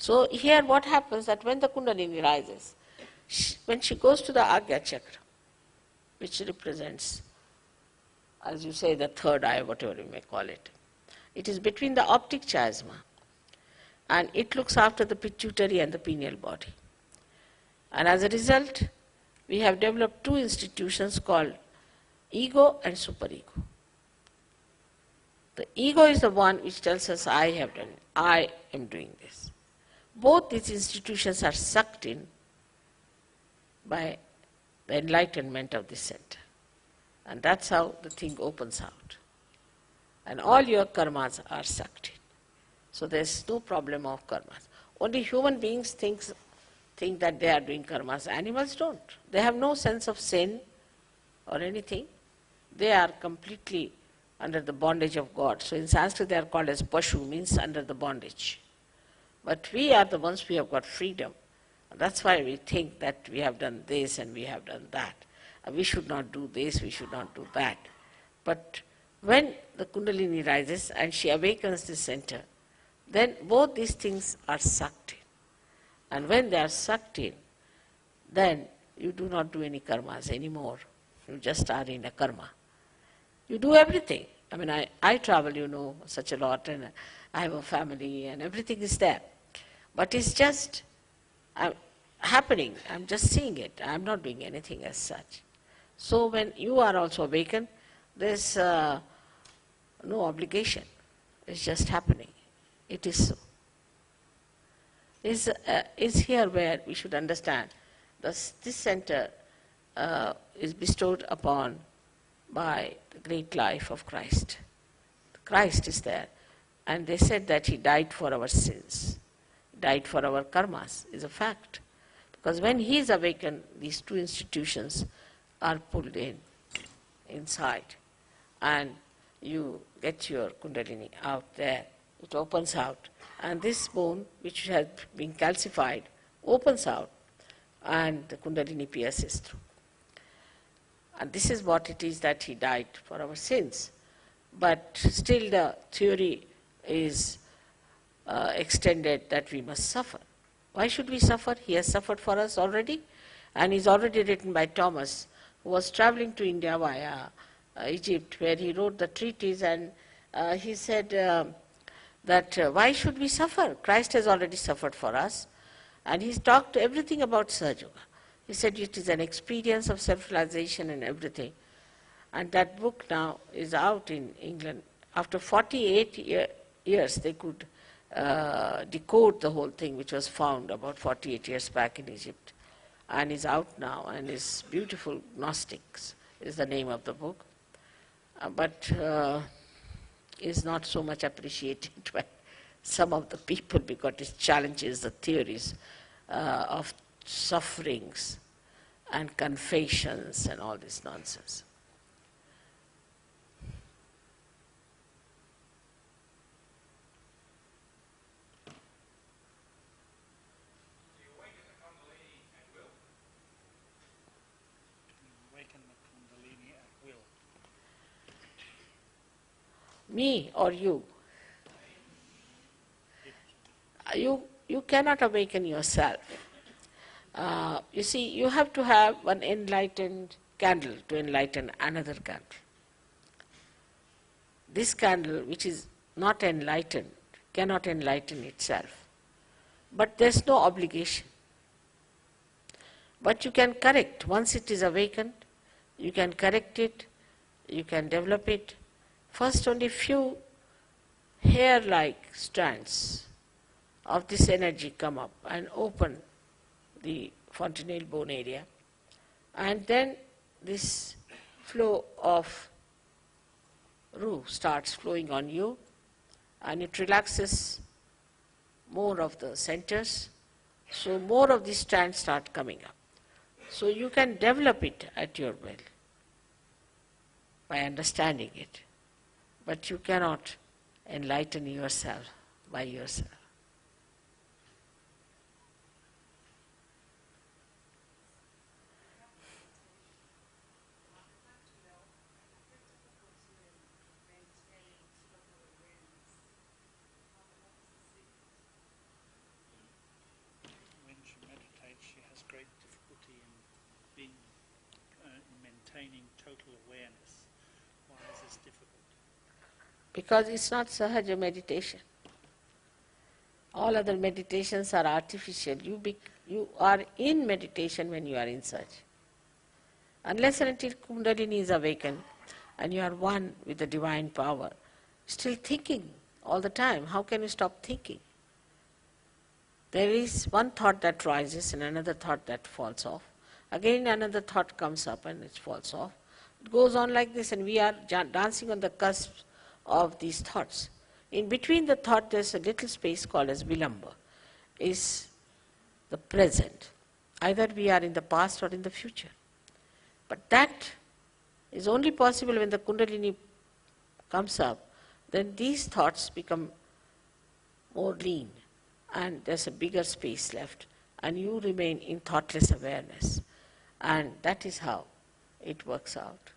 So here what happens that when the Kundalini rises, when she goes to the Aagya Chakra, which represents, as you say, the third eye, whatever you may call it, it is between the optic chiasma and it looks after the pituitary and the pineal body. And as a result, we have developed two institutions called ego and superego. The ego is the one which tells us, I have done it, I am doing this. Both these institutions are sucked in by the enlightenment of this center. And that's how the thing opens out. And all your karmas are sucked in. So there's no problem of karmas. Only human beings think that they are doing karmas. Animals don't. They have no sense of sin or anything. They are completely under the bondage of God. So in Sanskrit they are called as pashu, means under the bondage. But we are the ones who have got freedom. That's why we think that we have done this and we have done that. We should not do this, we should not do that. But when the Kundalini rises and she awakens the center, then both these things are sucked in. And when they are sucked in, then you do not do any karmas anymore. You just are in a karma. You do everything. I mean, I travel, such a lot, and I have a family, and everything is there. But it's just happening. I'm just seeing it. I'm not doing anything as such. So when you are also awakened, there's no obligation. It's just happening. It is so. Is here where we should understand this center is bestowed upon by the great life of Christ. Christ is there. And they said that he died for our sins. He died for our karmas, is a fact. Because when he is awakened, these two institutions are pulled inside. And you get your Kundalini out there. It opens out. And this bone, which has been calcified, opens out. And the Kundalini pierces through. And this is what it is that he died for our sins. But still the theory is extended that we must suffer. Why should we suffer? He has suffered for us already. And is already written by Thomas, who was traveling to India via Egypt, where he wrote the treatise, and he said that why should we suffer? Christ has already suffered for us. And he's talked everything about Sahaja Yoga. He said it is an experience of self-realization and everything. And that book now is out in England. After 48 years, they could decode the whole thing, which was found about 48 years back in Egypt. And is out now, and is beautiful. Gnostics is the name of the book. But is not so much appreciated by some of the people because it challenges the theories of sufferings and confessions and all this nonsense. Me or you? You cannot awaken yourself. You see, you have to have one enlightened candle to enlighten another candle. This candle, which is not enlightened, cannot enlighten itself. But there's no obligation. But you can correct. Once it is awakened, you can correct it, you can develop it. First, only few hair-like strands of this energy come up and open the fontanelle bone area. And then this flow of Ru starts flowing on you, and it relaxes more of the centers. So more of these strands start coming up. So you can develop it at your will by understanding it. But you cannot enlighten yourself by yourself. awareness. Why is this difficult? Because it's not sahaja meditation. All other meditations are artificial. You are in meditation when you are in such. Unless and until Kundalini is awakened and you are one with the divine power, still thinking all the time. How can you stop thinking? There is one thought that rises and another thought that falls off. Again another thought comes up and it falls off. It goes on like this, and we are dancing on the cusp of these thoughts. In between the thought there is a little space called as vilamba, is the present. Either we are in the past or in the future. But that is only possible when the Kundalini comes up. Then these thoughts become more lean and there's a bigger space left and you remain in thoughtless awareness. And that is how it works out.